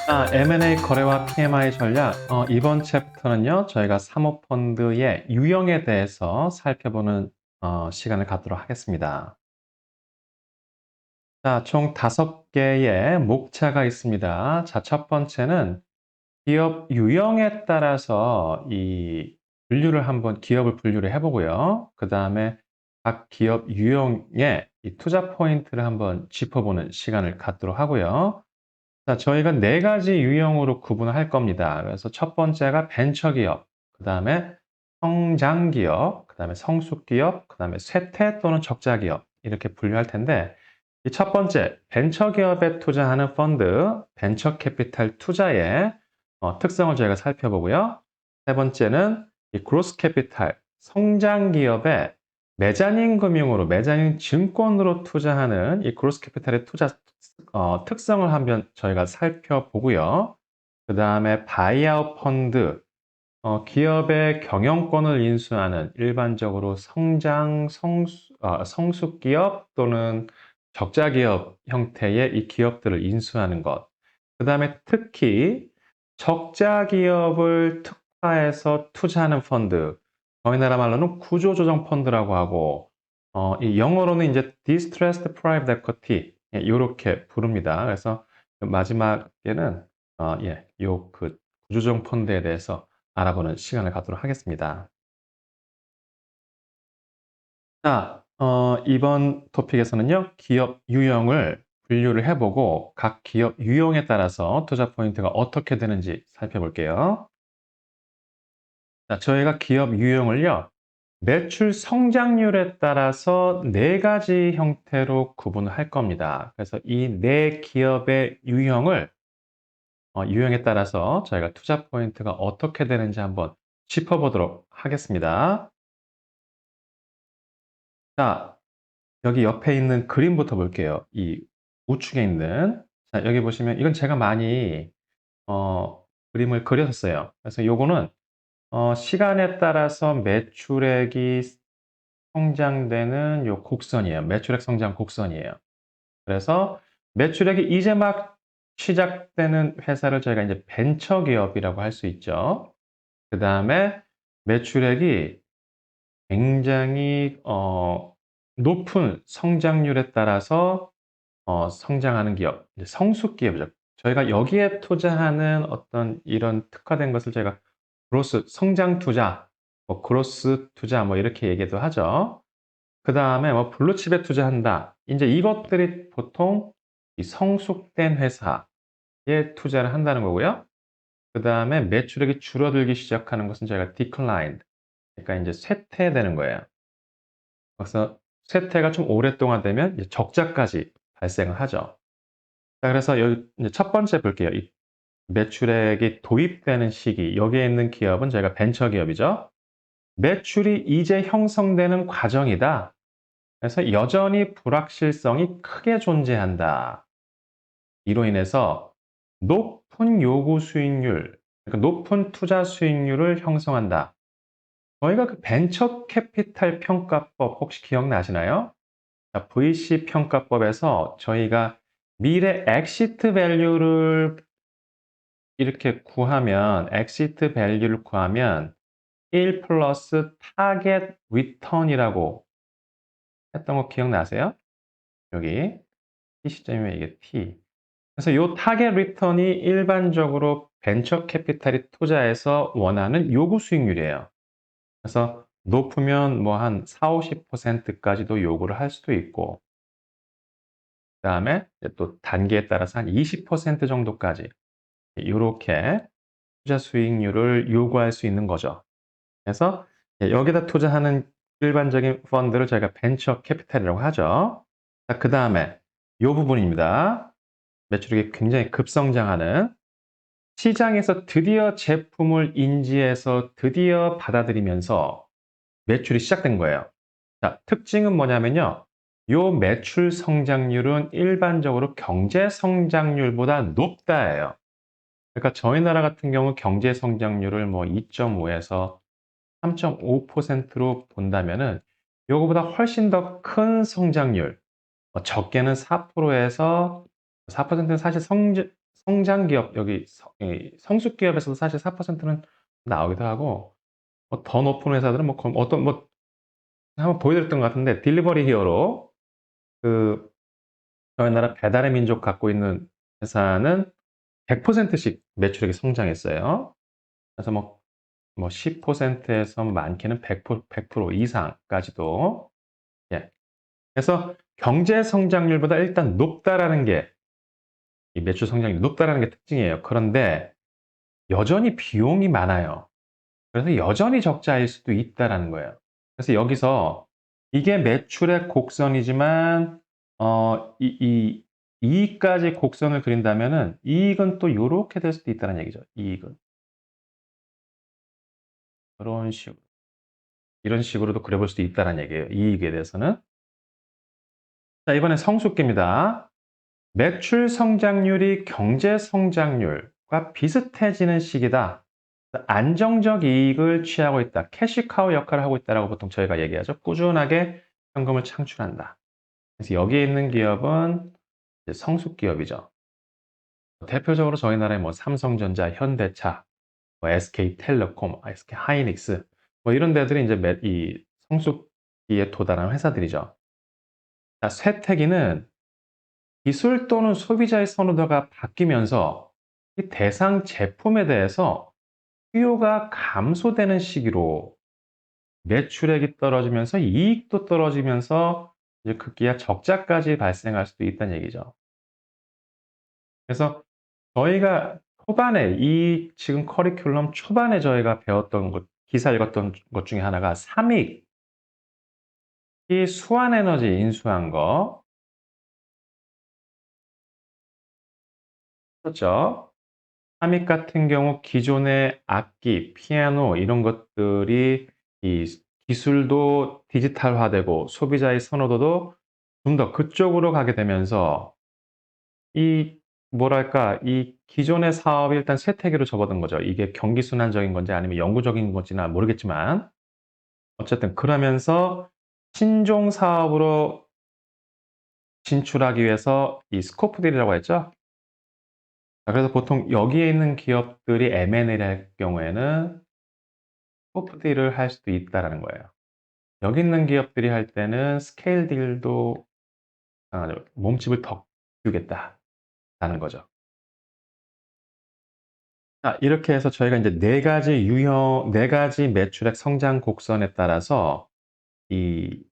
M&A 거래와 PMI 전략. 이번 챕터는요, 저희가 사모펀드의 유형에 대해서 살펴보는 시간을 갖도록 하겠습니다. 총 5개의 목차가 있습니다. 첫 번째는 기업 유형에 따라서 기업을 분류를 해보고요. 그 다음에 각 기업 유형의 이 투자 포인트를 한번 짚어보는 시간을 갖도록 하고요. 저희가 4가지 유형으로 구분을 할 겁니다. 그래서 첫 번째가 벤처기업, 그 다음에 성장기업, 그 다음에 성숙기업, 그 다음에 쇠퇴 또는 적자기업 이렇게 분류할 텐데, 이 첫 번째 벤처기업에 투자하는 펀드, 벤처캐피탈 투자의 특성을 저희가 살펴보고요. 세 번째는 이 그로스캐피탈, 성장기업의 메자닌 금융으로, 메자닌 증권으로 투자하는 이 그로스캐피탈의 투자 특성을 한번 저희가 살펴보고요. 그 다음에 바이아웃 펀드, 기업의 경영권을 인수하는 일반적으로 성숙기업 또는 적자기업 형태의 이 기업들을 인수하는 것. 그 다음에 특히 적자기업을 특화해서 투자하는 펀드, 저희 나라 말로는 구조조정 펀드라고 하고, 이 영어로는 이제 Distressed Private Equity, 이렇게 부릅니다. 그래서 마지막에는 구조조정 펀드에 대해서 알아보는 시간을 갖도록 하겠습니다. 이번 토픽에서는요, 기업 유형을 분류를 해보고 각 기업 유형에 따라서 투자 포인트가 어떻게 되는지 살펴볼게요. 저희가 기업 유형을요, 매출 성장률에 따라서 4가지 형태로 구분을 할 겁니다. 그래서 이 4기업의 유형에 따라서 저희가 투자 포인트가 어떻게 되는지 한번 짚어보도록 하겠습니다. 자, 여기 옆에 있는 그림부터 볼게요. 이 우측에 있는. 여기 보시면 이건 제가 많이 그림을 그렸었어요. 그래서 요거는 시간에 따라서 매출액이 성장되는 요 곡선이에요. 매출액 성장 곡선이에요. 그래서 매출액이 이제 막 시작되는 회사를 저희가 이제 벤처기업이라고 할 수 있죠. 그다음에 매출액이 굉장히 높은 성장률에 따라서 성장하는 기업, 이제 성숙기업이죠. 저희가 여기에 투자하는 어떤 이런 특화된 것을 저희가 그로스 성장 투자, 그로스 투자 이렇게 얘기도 하죠. 그다음에 블루칩에 투자한다. 이제 이것들이 보통 이 성숙된 회사에 투자를 한다는 거고요. 그다음에 매출액이 줄어들기 시작하는 것은 저희가 declined, 그러니까 이제 쇠퇴되는 거예요. 그래서 쇠퇴가 좀 오랫동안 되면 이제 적자까지 발생을 하죠. 자, 그래서 여기 이제 첫 번째 볼게요. 이 매출액이 도입되는 시기, 여기에 있는 기업은 저희가 벤처기업이죠. 매출이 이제 형성되는 과정이다. 그래서 여전히 불확실성이 크게 존재한다. 이로 인해서 높은 요구 수익률, 그러니까 높은 투자 수익률을 형성한다. 저희가 그 벤처 캐피탈 평가법 혹시 기억나시나요? VC 평가법에서 저희가 미래 엑시트 밸류를 이렇게 구하면, 엑시트 밸류를 구하면 1 플러스 타겟 리턴이라고 했던 거 기억나세요? 여기 T 시점이면 이게 T. 그래서 요 타겟 리턴이 일반적으로 벤처 캐피탈이 투자해서 원하는 요구 수익률이에요. 그래서 높으면 뭐 한 40~50%까지도 요구를 할 수도 있고, 그다음에 또 단계에 따라서 한 20% 정도까지 요렇게 투자 수익률을 요구할 수 있는 거죠. 그래서 여기다 투자하는 일반적인 펀드를 저희가 벤처 캐피탈이라고 하죠. 자, 그다음에 요 부분입니다. 매출액이 굉장히 급성장하는, 시장에서 드디어 제품을 인지해서 드디어 받아들이면서 매출이 시작된 거예요. 자, 특징은 뭐냐면요. 요 매출 성장률은 일반적으로 경제 성장률보다 높다예요. 그러니까 저희 나라 같은 경우 경제 성장률을 뭐 2.5에서 3.5%로 본다면은 요거보다 훨씬 더 큰 성장률, 적게는 4%에서 4%는 사실 성장 기업 여기 성숙 기업에서도 사실 4%는 나오기도 하고 뭐 더 높은 회사들은 뭐 어떤 뭐 한번 보여드렸던 것 같은데 딜리버리 히어로 그 저희 나라 배달의 민족 갖고 있는 회사는 100%씩 매출액이 성장했어요. 그래서 뭐 10%에서 많게는 100% 이상까지도. 예. 그래서 경제 성장률보다 일단 높다라는 게 이 매출 성장률이 높다라는 게 특징이에요. 그런데 여전히 비용이 많아요. 그래서 여전히 적자일 수도 있다라는 거예요. 그래서 여기서 이게 매출의 곡선이지만 이 이익까지 곡선을 그린다면은 이익은 또 요렇게 될 수도 있다는 얘기죠. 이익은. 그런 식으로. 이런 식으로도 그려볼 수도 있다는 얘기예요. 이익에 대해서는. 자, 이번엔 성숙기입니다. 매출 성장률이 경제 성장률과 비슷해지는 시기다. 안정적 이익을 취하고 있다. 캐시카우 역할을 하고 있다라고 보통 저희가 얘기하죠. 꾸준하게 현금을 창출한다. 그래서 여기에 있는 기업은 이제 성숙 기업이죠. 대표적으로 저희 나라의 뭐 삼성전자, 현대차, 뭐 SK텔레콤, SK하이닉스 뭐 이런 데들이 이제 이 성숙기에 도달한 회사들이죠. 자, 쇠퇴기는 기술 또는 소비자의 선호도가 바뀌면서 이 대상 제품에 대해서 수요가 감소되는 시기로 매출액이 떨어지면서 이익도 떨어지면서 이제 급기야 적자까지 발생할 수도 있다는 얘기죠. 그래서 저희가 초반에 이 지금 커리큘럼 초반에 저희가 배웠던 것, 기사 읽었던 것 중에 하나가 삼익, 이 수완에너지 인수한 거, 그렇죠? 삼익 같은 경우 기존의 악기, 피아노 이런 것들이 이 기술도 디지털화되고 소비자의 선호도도 좀 더 그쪽으로 가게 되면서 이 뭐랄까 이 기존의 사업이 일단 쇠퇴기로 접어든 거죠. 이게 경기 순환적인 건지 아니면 영구적인 건지는 모르겠지만 어쨌든 그러면서 신종 사업으로 진출하기 위해서 이 스코프 딜이라고 했죠. 그래서 보통 여기에 있는 기업들이 M&A를 할 경우에는 스코프 딜을 할 수도 있다라는 거예요. 여기 있는 기업들이 할 때는 스케일 딜도 몸집을 더 키우겠다라는 거죠. 자, 이렇게 해서 저희가 이제 네 가지 매출액 성장 곡선에 따라서 이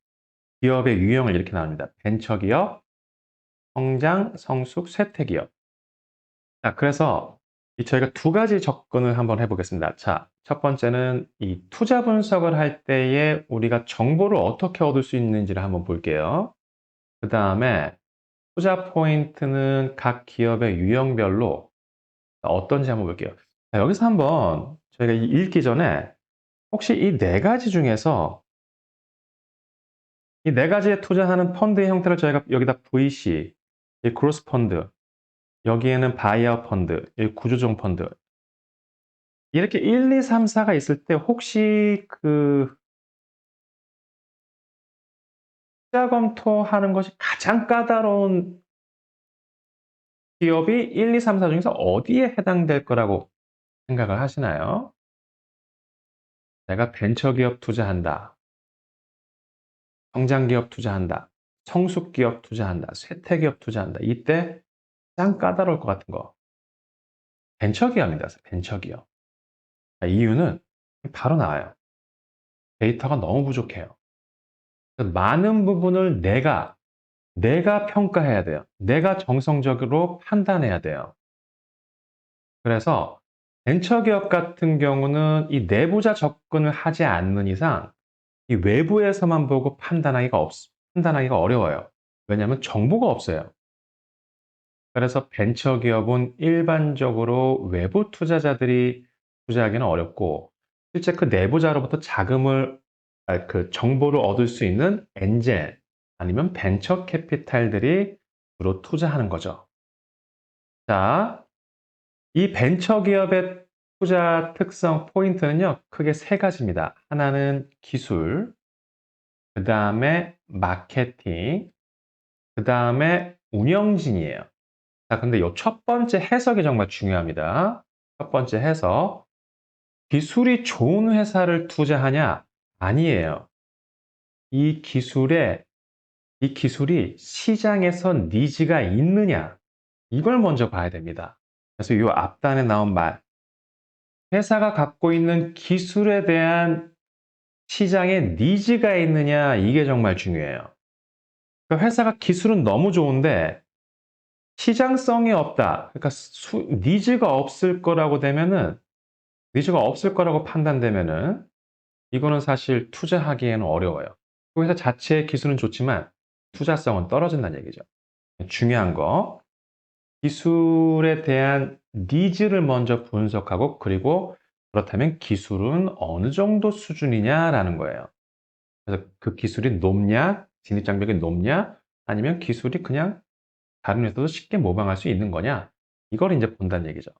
기업의 유형을 이렇게 나눕니다. 벤처기업, 성장, 성숙, 쇠퇴기업. 자, 그래서 저희가 두 가지 접근을 한번 해보겠습니다. 자, 첫 번째는 이 투자 분석을 할 때에 우리가 정보를 어떻게 얻을 수 있는지를 한번 볼게요. 그 다음에 투자 포인트는 각 기업의 유형별로 어떤지 한번 볼게요. 자, 여기서 한번 저희가 읽기 전에 혹시 이 네 가지 중에서 이 네 가지에 투자하는 펀드의 형태를 저희가 여기다 VC, 이 크로스 펀드, 여기에는 바이아웃 펀드, 이 구조종 펀드 이렇게 1, 2, 3, 4가 있을 때 혹시 그 투자 검토하는 것이 가장 까다로운 기업이 1, 2, 3, 4 중에서 어디에 해당될 거라고 생각을 하시나요? 내가 벤처기업 투자한다. 성장기업 투자한다. 성숙기업 투자한다. 쇠퇴기업 투자한다. 이때 가장 까다로울 것 같은 거. 벤처기업입니다. 벤처기업. 이유는 바로 나와요. 데이터가 너무 부족해요. 많은 부분을 내가 평가해야 돼요. 내가 정성적으로 판단해야 돼요. 그래서 벤처기업 같은 경우는 이 내부자 접근을 하지 않는 이상 이 외부에서만 보고 판단하기가 어려워요. 왜냐하면 정보가 없어요. 그래서 벤처기업은 일반적으로 외부 투자자들이 투자하기는 어렵고 실제 그 내부자로부터 그 정보를 얻을 수 있는 엔젤 아니면 벤처 캐피탈들이 주로 투자하는 거죠. 자, 이 벤처기업의 투자 특성 포인트는요, 크게 세 가지입니다. 하나는 기술, 그 다음에 마케팅, 그 다음에 운영진이에요. 자, 근데 요 첫 번째 해석이 정말 중요합니다. 첫 번째 해석. 기술이 좋은 회사를 투자하냐? 아니에요. 이 기술에 이 기술이 시장에서 니즈가 있느냐? 이걸 먼저 봐야 됩니다. 그래서 요 앞단에 나온 말. 회사가 갖고 있는 기술에 대한 시장에 니즈가 있느냐? 이게 정말 중요해요. 그러니까 회사가 기술은 너무 좋은데 시장성이 없다. 그러니까 니즈가 없을 거라고 되면은 니즈가 없을 거라고 판단되면은 이거는 사실 투자하기에는 어려워요. 그 회사 자체의 기술은 좋지만 투자성은 떨어진다는 얘기죠. 중요한 거, 기술에 대한 니즈를 먼저 분석하고 그리고 그렇다면 기술은 어느 정도 수준이냐라는 거예요. 그래서 그 기술이 높냐, 진입장벽이 높냐, 아니면 기술이 그냥 다른 회사도 쉽게 모방할 수 있는 거냐, 이걸 이제 본다는 얘기죠.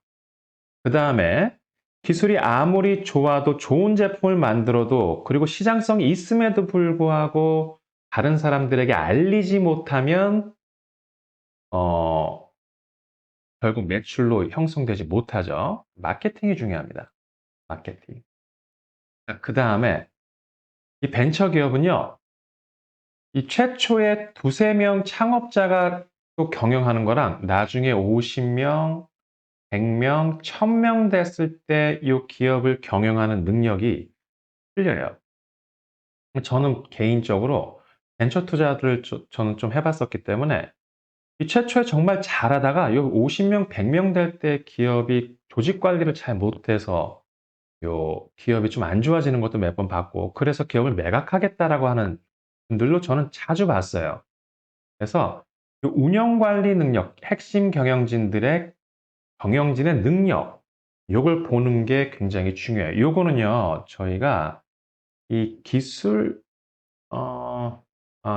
그 다음에 기술이 아무리 좋아도 좋은 제품을 만들어도 그리고 시장성이 있음에도 불구하고 다른 사람들에게 알리지 못하면 어, 결국 매출로 형성되지 못하죠. 마케팅이 중요합니다. 마케팅. 그 다음에 이 벤처 기업은요, 이 최초에 두세 명 창업자가 또 경영하는 거랑 나중에 50명, 100명, 1000명 됐을 때 이 기업을 경영하는 능력이 틀려요. 저는 개인적으로 벤처 투자를 저는 좀 해봤었기 때문에 이 최초에 정말 잘하다가 요 50명, 100명 될 때 기업이 조직 관리를 잘 못해서 요 기업이 좀 안 좋아지는 것도 몇 번 봤고 그래서 기업을 매각하겠다라고 하는 분들도 저는 자주 봤어요. 그래서 요 운영 관리 능력, 핵심 경영진의 능력 요걸 보는 게 굉장히 중요해요. 요거는요, 저희가 이 기술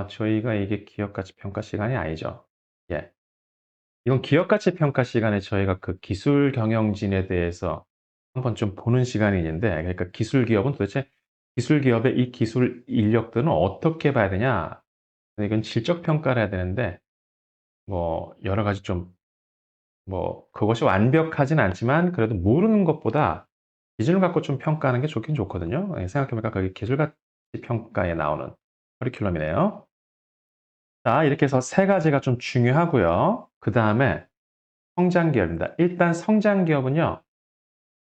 저희가 이게 기업 가치 평가 시간이 아니죠. 예. 이건 기업 가치 평가 시간에 저희가 그 기술 경영진에 대해서 한번 좀 보는 시간이 있는데, 그러니까 기술 기업은 도대체 기술 기업의 이 기술 인력들은 어떻게 봐야 되냐? 이건 질적 평가를 해야 되는데 뭐 여러 가지 좀 뭐 그것이 완벽하진 않지만 그래도 모르는 것보다 기준을 갖고 좀 평가하는 게 좋긴 좋거든요. 예, 생각해 보니까 그게 기술 가치 평가에 나오는 커리큘럼이네요. 자, 이렇게 해서 세 가지가 좀 중요하고요. 그다음에 성장 기업입니다. 일단 성장 기업은요,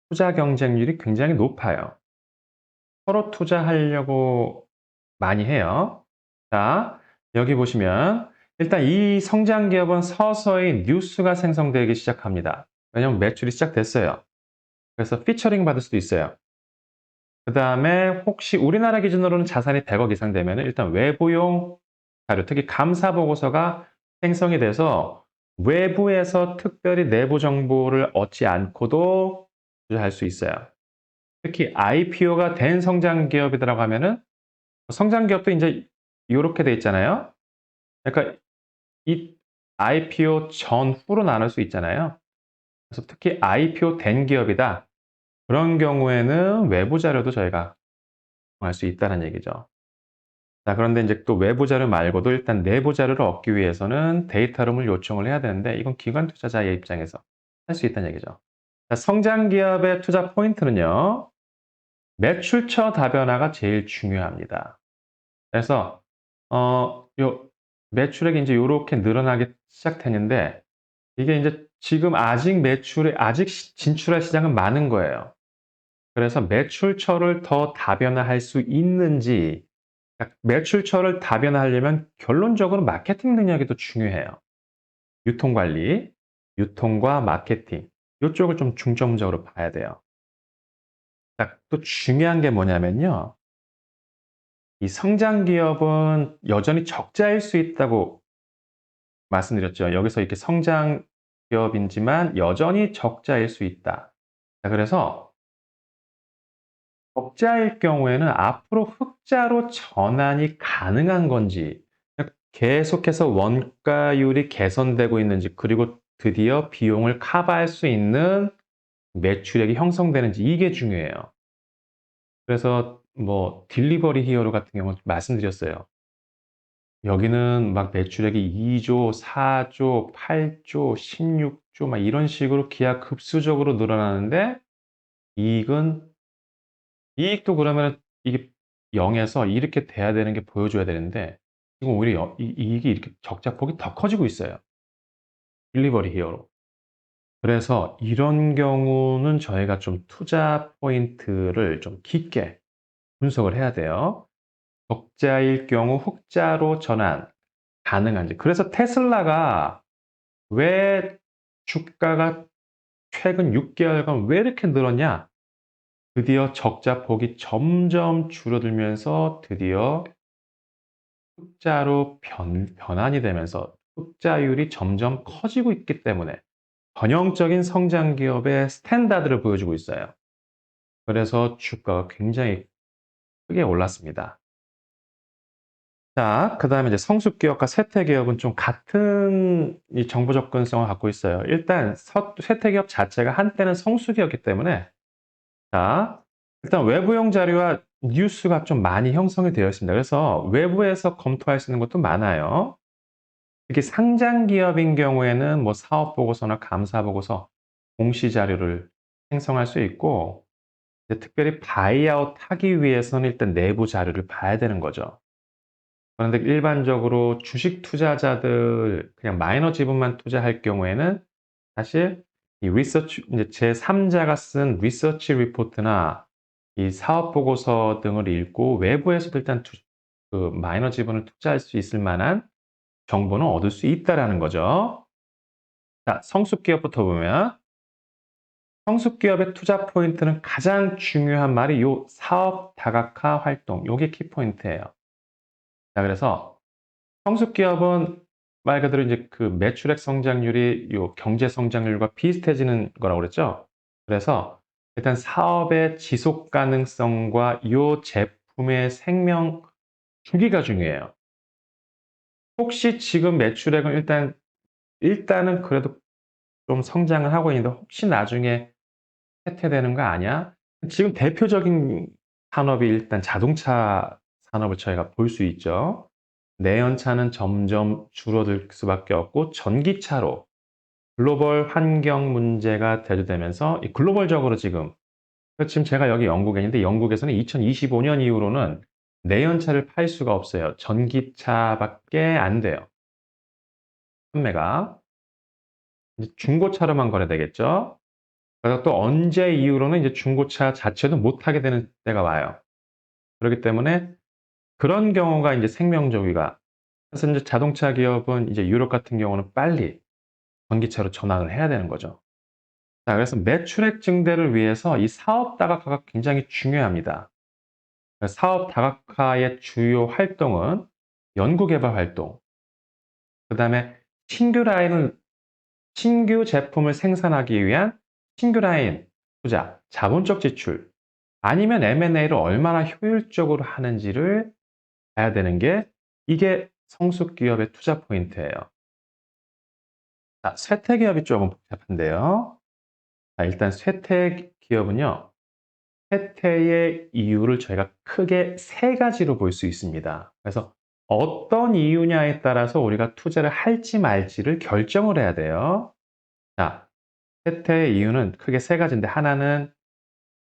투자 경쟁률이 굉장히 높아요. 서로 투자하려고 많이 해요. 자, 여기 보시면 일단 이 성장 기업은 서서히 뉴스가 생성되기 시작합니다. 왜냐하면 매출이 시작됐어요. 그래서 피처링 받을 수도 있어요. 그다음에 혹시 우리나라 기준으로는 자산이 100억 이상 되면 일단 외부용 자료, 특히 감사 보고서가 생성이 돼서 외부에서 특별히 내부 정보를 얻지 않고도 투자할 수 있어요. 특히 IPO가 된 성장 기업이라고 하면은 성장 기업도 이제 요렇게 돼 있잖아요. 그러니까 이 IPO 전후로 나눌 수 있잖아요. 그래서 특히 IPO 된 기업이다. 그런 경우에는 외부 자료도 저희가 알 수 있다는 얘기죠. 자, 그런데 이제 또 외부 자료 말고도 일단 내부 자료를 얻기 위해서는 데이터룸을 요청을 해야 되는데 이건 기관 투자자의 입장에서 할 수 있다는 얘기죠. 자, 성장 기업의 투자 포인트는요, 매출처 다변화가 제일 중요합니다. 그래서 요 매출액이 이제 요렇게 늘어나기 시작했는데 이게 이제 지금 아직 진출할 시장은 많은 거예요. 그래서 매출처를 더 다변화할 수 있는지, 그러니까 매출처를 다변화하려면 결론적으로 마케팅 능력이 더 중요해요. 유통 관리, 유통과 마케팅 요쪽을 좀 중점적으로 봐야 돼요. 자, 또 중요한 게 뭐냐면요. 이 성장 기업은 여전히 적자일 수 있다고 말씀드렸죠. 여기서 이렇게 성장 기업이지만 여전히 적자일 수 있다. 자, 그래서 적자일 경우에는 앞으로 흑자로 전환이 가능한 건지, 계속해서 원가율이 개선되고 있는지, 그리고 드디어 비용을 커버할 수 있는 매출액이 형성되는지 이게 중요해요. 그래서 뭐 딜리버리 히어로 같은 경우는 말씀드렸어요. 여기는 막 매출액이 2조, 4조, 8조, 16조 막 이런 식으로 기하급수적으로 늘어나는데 이익은 이익도 그러면 이게 0 에서 이렇게 돼야 되는 게 보여줘야 되는데 지금 오히려 이익이 이렇게 적자폭이 더 커지고 있어요. 딜리버리 히어로. 그래서 이런 경우는 저희가 좀 투자 포인트를 좀 깊게 분석을 해야 돼요. 적자일 경우 흑자로 전환 가능한지. 그래서 테슬라가 왜 주가가 최근 6개월간 왜 이렇게 늘었냐? 드디어 적자폭이 점점 줄어들면서 드디어 흑자로 변환이 되면서 흑자율이 점점 커지고 있기 때문에 전형적인 성장 기업의 스탠다드를 보여주고 있어요. 그래서 주가가 굉장히 크게 올랐습니다. 자, 그다음에 이제 성숙 기업과 쇠퇴 기업은 좀 같은 이 정보 접근성을 갖고 있어요. 일단 쇠퇴 기업 자체가 한때는 성수기였기 때문에 자, 일단 외부용 자료와 뉴스가 좀 많이 형성이 되어 있습니다. 그래서 외부에서 검토할 수 있는 것도 많아요. 특히 상장 기업인 경우에는 뭐 사업 보고서나 감사 보고서, 공시 자료를 생성할 수 있고 이제 특별히 바이아웃 하기 위해서는 일단 내부 자료를 봐야 되는 거죠. 그런데 일반적으로 주식 투자자들 그냥 마이너 지분만 투자할 경우에는 사실 이 리서치 이제 제3자가 쓴 리서치 리포트나 이 사업 보고서 등을 읽고 외부에서도 일단 그 마이너 지분을 투자할 수 있을 만한 정보는 얻을 수 있다라는 거죠. 자, 성숙 기업부터 보면 성숙 기업의 투자 포인트는 가장 중요한 말이 요 사업 다각화 활동 요게 키포인트예요. 자, 그래서 성숙 기업은 말 그대로 이제 그 매출액 성장률이 요 경제 성장률과 비슷해지는 거라고 그랬죠. 그래서 일단 사업의 지속 가능성과 요 제품의 생명 주기가 중요해요. 혹시 지금 매출액은 일단은 그래도 좀 성장을 하고 있는데 혹시 나중에 쇠퇴되는 거 아니야? 지금 대표적인 산업이 일단 자동차 산업을 저희가 볼 수 있죠. 내연차는 점점 줄어들 수밖에 없고 전기차로 글로벌 환경 문제가 대두되면서 이 글로벌적으로 지금 제가 여기 영국에 있는데 영국에서는 2025년 이후로는 내연차를 팔 수가 없어요. 전기차밖에 안 돼요. 판매가. 이제 중고차로만 거래되겠죠. 그래서 또 언제 이후로는 이제 중고차 자체도 못 하게 되는 때가 와요. 그렇기 때문에 그런 경우가 이제 생명조기가 그래서 이제 자동차 기업은 이제 유럽 같은 경우는 빨리 전기차로 전환을 해야 되는 거죠. 자, 그래서 매출액 증대를 위해서 이 사업 다각화가 굉장히 중요합니다. 사업 다각화의 주요 활동은 연구개발 활동, 그 다음에 신규 라인을, 신규 제품을 생산하기 위한 신규 라인 투자, 자본적 지출, 아니면 M&A를 얼마나 효율적으로 하는지를 봐야 되는 게 이게 성숙 기업의 투자 포인트예요. 자, 쇠퇴 기업이 조금 복잡한데요. 자, 일단 쇠퇴 기업은요. 쇠퇴의 이유를 저희가 크게 세 가지로 볼 수 있습니다. 그래서 어떤 이유냐에 따라서 우리가 투자를 할지 말지를 결정을 해야 돼요. 자, 쇠퇴의 이유는 크게 세 가지인데 하나는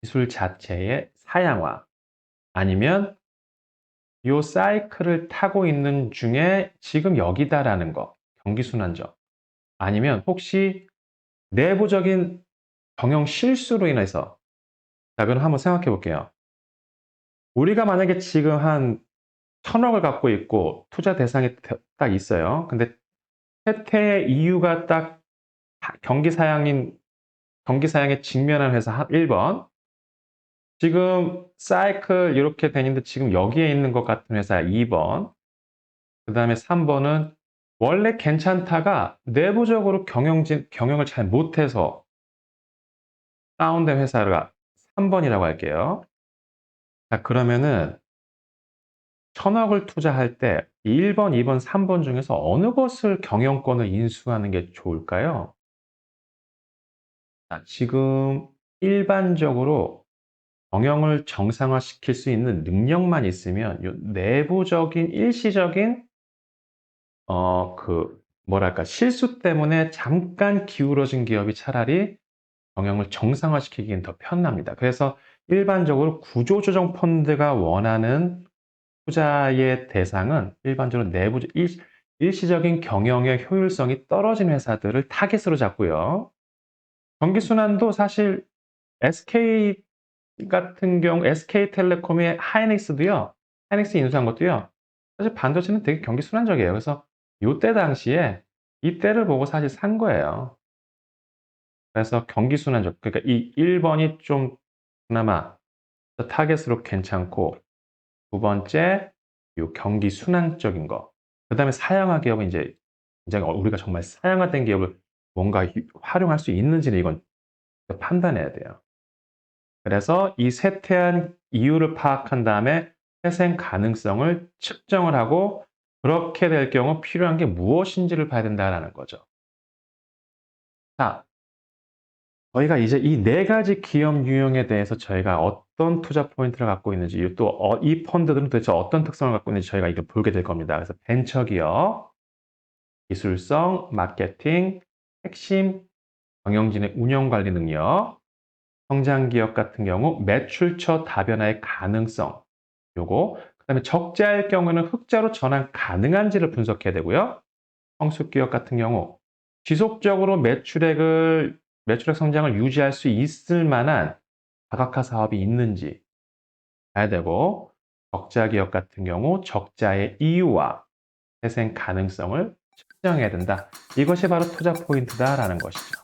기술 자체의 사양화 아니면 요 사이클을 타고 있는 중에 지금 여기다라는 거, 경기순환적. 아니면 혹시 내부적인 경영 실수로 인해서 자, 그럼 한번 생각해 볼게요. 우리가 만약에 지금 한 1,000억을 갖고 있고 투자 대상이 딱 있어요. 근데 쇠퇴의 이유가 딱 경기 사양에 직면한 회사 1번, 지금 사이클 이렇게 되는데 지금 여기에 있는 것 같은 회사 2번, 그다음에 3번은 원래 괜찮다가 내부적으로 경영을 잘 못해서 다운된 회사가 3번이라고 할게요. 자, 그러면은 1,000억을 투자할 때 1번, 2번, 3번 중에서 어느 것을 경영권을 인수하는 게 좋을까요? 자, 지금 일반적으로 경영을 정상화시킬 수 있는 능력만 있으면 요 내부적인 일시적인 뭐랄까, 실수 때문에 잠깐 기울어진 기업이 차라리 경영을 정상화시키기엔 더 편합니다. 그래서 일반적으로 구조조정 펀드가 원하는 투자의 대상은 일반적으로 일시적인 경영의 효율성이 떨어진 회사들을 타깃으로 잡고요. 경기순환도 사실 SK 같은 경우, SK텔레콤의 하이닉스도요, 하이닉스 인수한 것도요, 사실 반도체는 되게 경기순환적이에요. 그래서 요때 당시에 이때를 보고 사실 산 거예요. 그래서 경기순환적, 그러니까 이 1번이 좀 그나마 타겟으로 괜찮고, 두 번째, 요 경기순환적인 거. 그 다음에 사양화 기업은 이제 굉장히 우리가 정말 사양화된 기업을 뭔가 활용할 수 있는지는 이건 판단해야 돼요. 그래서 이 쇠퇴한 이유를 파악한 다음에 회생 가능성을 측정을 하고, 그렇게 될 경우 필요한 게 무엇인지를 봐야 된다라는 거죠. 자, 저희가 이제 이 네 가지 기업 유형에 대해서 저희가 어떤 투자 포인트를 갖고 있는지, 또 이 펀드들은 도대체 어떤 특성을 갖고 있는지 저희가 이걸 보게 될 겁니다. 그래서 벤처기업, 기술성, 마케팅, 핵심, 경영진의 운영 관리 능력, 성장기업 같은 경우 매출처 다변화의 가능성, 요거, 그다음에 적자일 경우는 흑자로 전환 가능한지를 분석해야 되고요. 성숙기업 같은 경우 지속적으로 매출액 성장을 유지할 수 있을 만한 다각화 사업이 있는지 봐야 되고, 적자 기업 같은 경우 적자의 이유와 회생 가능성을 측정해야 된다. 이것이 바로 투자 포인트다라는 것이죠.